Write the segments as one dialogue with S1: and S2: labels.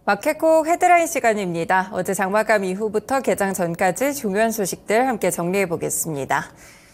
S1: 마켓콕 헤드라인 시간입니다. 어제 장마감 이후부터 개장 전까지 중요한 소식들 함께 정리해 보겠습니다.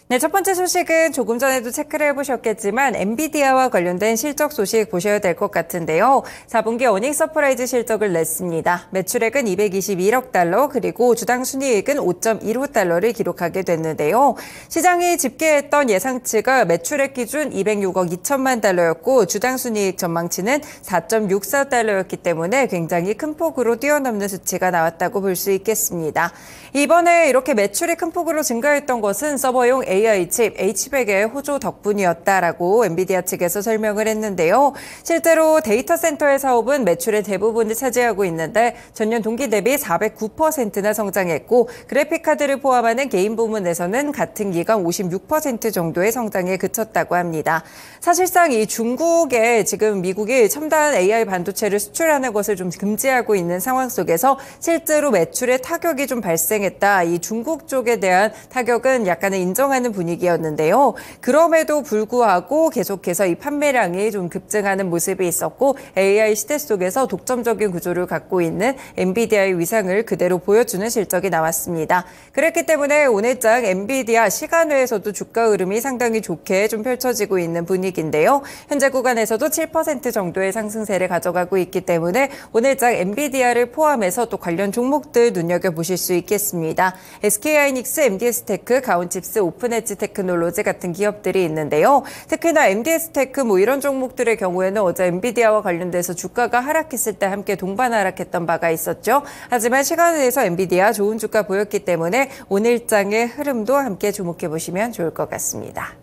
S1: 네, 첫 번째 소식은 조금 전에도 체크를 해보셨겠지만 엔비디아와 관련된 실적 소식 보셔야 될 것 같은데요. 4분기 어닝 서프라이즈 실적을 냈습니다. 매출액은 221억 달러 그리고 주당 순이익은 5.15달러를 기록하게 됐는데요. 시장이 집계했던 예상치가 매출액 기준 206억 2천만 달러였고 주당 순이익 전망치는 4.64달러였기 때문에 굉장히 큰 폭으로 뛰어넘는 수치가 나왔다고 볼 수 있겠습니다. 이번에 이렇게 매출이 큰 폭으로 증가했던 것은 서버용 AI 칩 H100의 호조 덕분이었다라고 엔비디아 측에서 설명을 했는데요. 실제로 데이터 센터의 사업은 매출의 대부분을 차지하고 있는데 전년 동기 대비 409%나 성장했고 그래픽카드를 포함하는 게임 부문에서는 같은 기간 56% 정도의 성장에 그쳤다고 합니다. 사실상 이 중국에 지금 미국이 첨단 AI 반도체를 수출하는 것을 좀 금지하고 있는 상황 속에서 실제로 매출에 타격이 좀 발생했다. 이 중국 쪽에 대한 타격은 약간은 인정하는 분위기였는데요. 그럼에도 불구하고 계속해서 이 판매량이 좀 급증하는 모습이 있었고 AI 시대 속에서 독점적인 구조를 갖고 있는 엔비디아의 위상을 그대로 보여주는 실적이 나왔습니다. 그렇기 때문에 오늘장 엔비디아 시간외에서도 주가 흐름이 상당히 좋게 좀 펼쳐지고 있는 분위기인데요. 현재 구간에서도 7% 정도의 상승세를 가져가고 있기 때문에 오늘장 엔비디아를 포함해서 또 관련 종목들 눈여겨보실 수 있겠습니다. SK하이닉스, MDS테크, 가온칩스, 오픈엣지 테크놀로지 같은 기업들이 있는데요. 특히나 MDS테크 이런 종목들의 경우에는 어제 엔비디아와 관련돼서 주가가 하락했을 때 함께 동반 하락했던 바가 있었죠. 하지만 시간에서 엔비디아 좋은 주가 보였기 때문에 오늘장의 흐름도 함께 주목해 보시면 좋을 것 같습니다.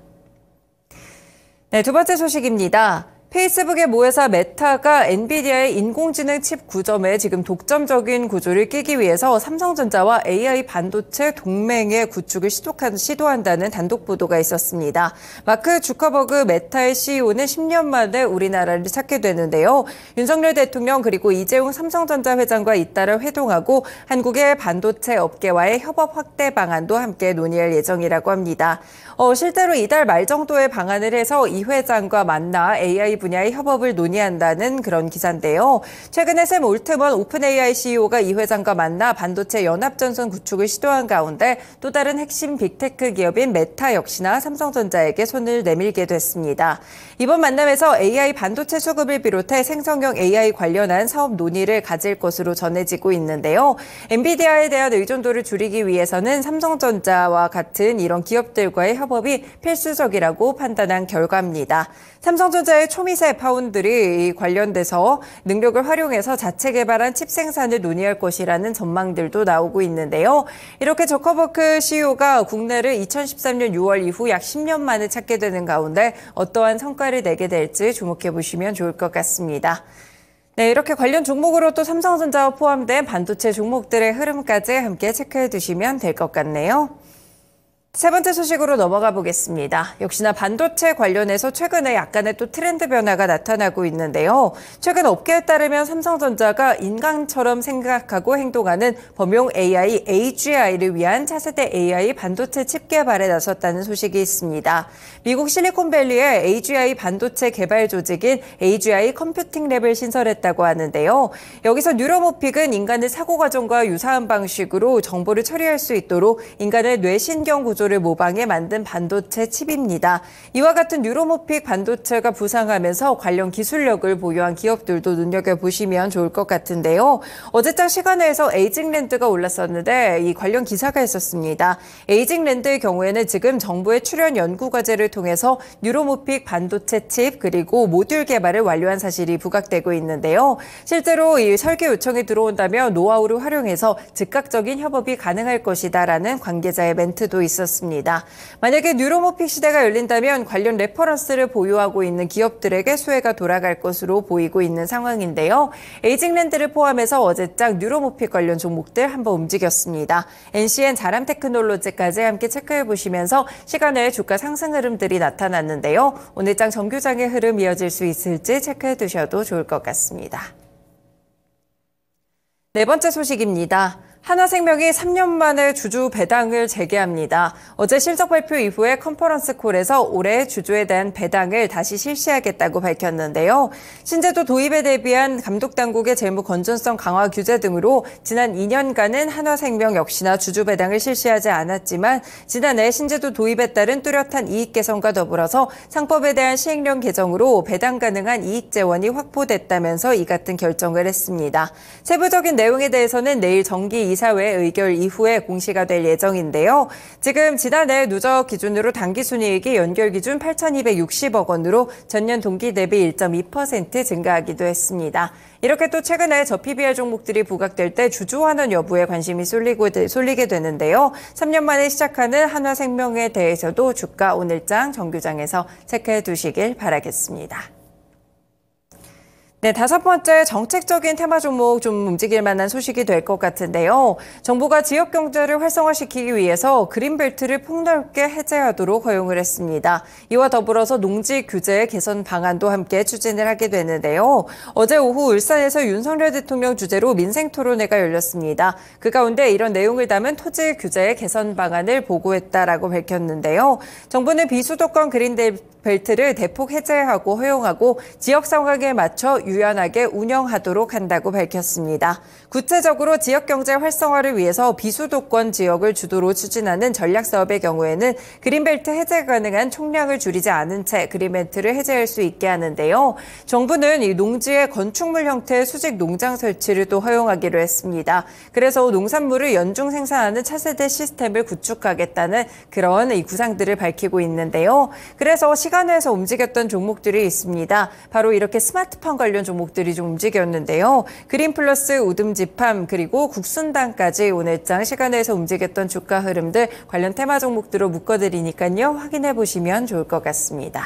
S1: 네, 두 번째 소식입니다. 페이스북의 모회사 메타가 엔비디아의 인공지능 칩 구점에 지금 독점적인 구조를 끼기 위해서 삼성전자와 AI 반도체 동맹의 구축을 시도한다는 단독 보도가 있었습니다. 마크 주커버그 메타의 CEO는 10년 만에 우리나라를 찾게 되는데요. 윤석열 대통령 그리고 이재용 삼성전자 회장과 잇따라 회동하고 한국의 반도체 업계와의 협업 확대 방안도 함께 논의할 예정이라고 합니다. 실제로 이달 말 정도의 방안을 해서 이 회장과 만나 AI 분야의 협업을 논의한다는 그런 기사인데요. 최근에 샘 올트먼 오픈AI CEO가 이 회장과 만나 반도체 연합전선 구축을 시도한 가운데 또 다른 핵심 빅테크 기업인 메타 역시나 삼성전자에게 손을 내밀게 됐습니다. 이번 만남에서 AI 반도체 수급을 비롯해 생성형 AI 관련한 사업 논의를 가질 것으로 전해지고 있는데요. 엔비디아에 대한 의존도를 줄이기 위해서는 삼성전자와 같은 이런 기업들과의 협업이 필수적이라고 판단한 결과입니다. 삼성전자의 초미세 파운드리 관련돼서 능력을 활용해서 자체 개발한 칩 생산을 논의할 것이라는 전망들도 나오고 있는데요. 이렇게 저커버그 CEO가 국내를 2013년 6월 이후 약 10년 만에 찾게 되는 가운데 어떠한 성과를 내게 될지 주목해 보시면 좋을 것 같습니다. 네, 이렇게 관련 종목으로 또 삼성전자와 포함된 반도체 종목들의 흐름까지 함께 체크해 두시면 될 것 같네요. 세 번째 소식으로 넘어가 보겠습니다. 역시나 반도체 관련해서 최근에 약간의 또 트렌드 변화가 나타나고 있는데요. 최근 업계에 따르면 삼성전자가 인간처럼 생각하고 행동하는 범용 AI, AGI를 위한 차세대 AI 반도체 칩 개발에 나섰다는 소식이 있습니다. 미국 실리콘밸리의 AGI 반도체 개발 조직인 AGI 컴퓨팅랩을 신설했다고 하는데요. 여기서 뉴로모픽은 인간의 사고 과정과 유사한 방식으로 정보를 처리할 수 있도록 인간의 뇌신경 구조를 모방해 만든 반도체 칩입니다. 이와 같은 뉴로모픽 반도체가 부상하면서 관련 기술력을 보유한 기업들도 눈여겨보시면 좋을 것 같은데요. 어제장 시간에서 에이징랜드가 올랐었는데 이 관련 기사가 있었습니다. 에이징랜드의 경우에는 지금 정부의 출연 연구과제를 통해서 뉴로모픽 반도체 칩 그리고 모듈 개발을 완료한 사실이 부각되고 있는데요. 실제로 이 설계 요청이 들어온다면 노하우를 활용해서 즉각적인 협업이 가능할 것이다라는 관계자의 멘트도 있었습니다. 만약에 뉴로모픽 시대가 열린다면 관련 레퍼런스를 보유하고 있는 기업들에게 수혜가 돌아갈 것으로 보이고 있는 상황인데요. 에이징랜드를 포함해서 어제장 뉴로모픽 관련 종목들 한번 움직였습니다. NCN 자람테크놀로지까지 함께 체크해 보시면서 시간외 주가 상승 흐름들이 나타났는데요. 오늘장 정규장의 흐름 이어질 수 있을지 체크해 두셔도 좋을 것 같습니다. 네 번째 소식입니다. 한화생명이 3년 만에 주주 배당을 재개합니다. 어제 실적 발표 이후에 컨퍼런스 콜에서 올해 주주에 대한 배당을 다시 실시하겠다고 밝혔는데요. 신제도 도입에 대비한 감독당국의 재무 건전성 강화 규제 등으로 지난 2년간은 한화생명 역시나 주주 배당을 실시하지 않았지만 지난해 신제도 도입에 따른 뚜렷한 이익 개선과 더불어서 상법에 대한 시행령 개정으로 배당 가능한 이익 재원이 확보됐다면서 이 같은 결정을 했습니다. 세부적인 내용에 대해서는 내일 정기 이사회 의결 이후에 공시가 될 예정인데요. 지금 지난해 누적 기준으로 당기순이익이 연결 기준 8,260억 원으로 전년 동기 대비 1.2% 증가하기도 했습니다. 이렇게 또 최근에 저PBR 종목들이 부각될 때 주주 환원 여부에 관심이 쏠리게 되는데요. 3년 만에 시작하는 한화생명에 대해서도 주가 오늘장 정규장에서 체크해 두시길 바라겠습니다. 네, 다섯 번째 정책적인 테마 종목 좀 움직일 만한 소식이 될 것 같은데요. 정부가 지역 경제를 활성화시키기 위해서 그린벨트를 폭넓게 해제하도록 허용을 했습니다. 이와 더불어서 농지 규제 개선 방안도 함께 추진을 하게 되는데요. 어제 오후 울산에서 윤석열 대통령 주재로 민생 토론회가 열렸습니다. 그 가운데 이런 내용을 담은 토지 규제 개선 방안을 보고했다라고 밝혔는데요. 정부는 비수도권 그린벨트를 대폭 해제하고 허용하고 지역 상황에 맞춰 유연하게 운영하도록 한다고 밝혔습니다. 구체적으로 지역경제 활성화를 위해서 비수도권 지역을 주도로 추진하는 전략사업의 경우에는 그린벨트 해제 가능한 총량을 줄이지 않은 채 그린벨트를 해제할 수 있게 하는데요. 정부는 이 농지의 건축물 형태의 수직 농장 설치를 또 허용하기로 했습니다. 그래서 농산물을 연중 생산하는 차세대 시스템을 구축하겠다는 그런 이 구상들을 밝히고 있는데요. 그래서 시간에서 움직였던 종목들이 있습니다. 바로 이렇게 스마트팜 관련 종목들이 좀 움직였는데요. 그린플러스, 우듬지팜, 그리고 국순당까지 오늘장 시간에서 움직였던 주가 흐름들 관련 테마 종목들로 묶어드리니까요. 확인해 보시면 좋을 것 같습니다.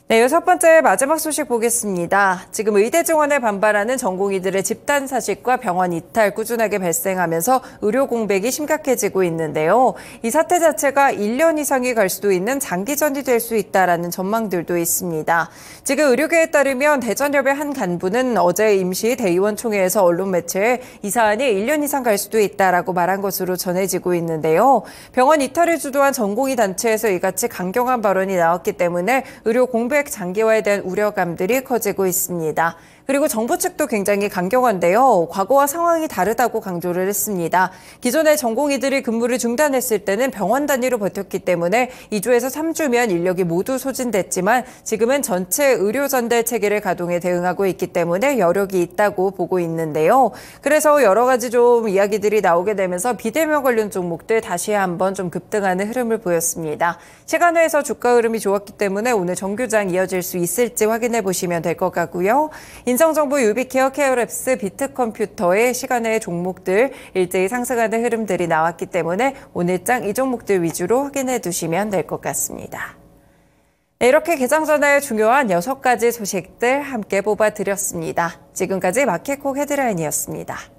S1: 네, 여섯 번째 마지막 소식 보겠습니다. 지금 의대 증원에 반발하는 전공의들의 집단 사직과 병원 이탈 꾸준하게 발생하면서 의료 공백이 심각해지고 있는데요. 이 사태 자체가 1년 이상이 갈 수도 있는 장기전이 될 수 있다라는 전망들도 있습니다. 지금 의료계에 따르면 대전협의 한 간부는 어제 임시 대의원 총회에서 언론 매체에 이 사안이 1년 이상 갈 수도 있다라고 말한 것으로 전해지고 있는데요. 병원 이탈을 주도한 전공의 단체에서 이같이 강경한 발언이 나왔기 때문에 의료 공백 장기화에 대한 우려감들이 커지고 있습니다. 그리고 정부 측도 굉장히 강경한데요. 과거와 상황이 다르다고 강조를 했습니다. 기존에 전공의들이 근무를 중단했을 때는 병원 단위로 버텼기 때문에 2주에서 3주면 인력이 모두 소진됐지만 지금은 전체 의료 전달 체계를 가동해 대응하고 있기 때문에 여력이 있다고 보고 있는데요. 그래서 여러 가지 좀 이야기들이 나오게 되면서 비대면 관련 종목들 다시 한번 좀 급등하는 흐름을 보였습니다. 시간외에서 주가 흐름이 좋았기 때문에 오늘 정규장 이어질 수 있을지 확인해 보시면 될 것 같고요. 인성정보 유비케어, 케어랩스, 비트컴퓨터의 시간외 종목들 일제히 상승하는 흐름들이 나왔기 때문에 오늘장 이 종목들 위주로 확인해 두시면 될 것 같습니다. 네, 이렇게 개장 전에 중요한 6가지 소식들 함께 뽑아드렸습니다. 지금까지 마켓콕 헤드라인이었습니다.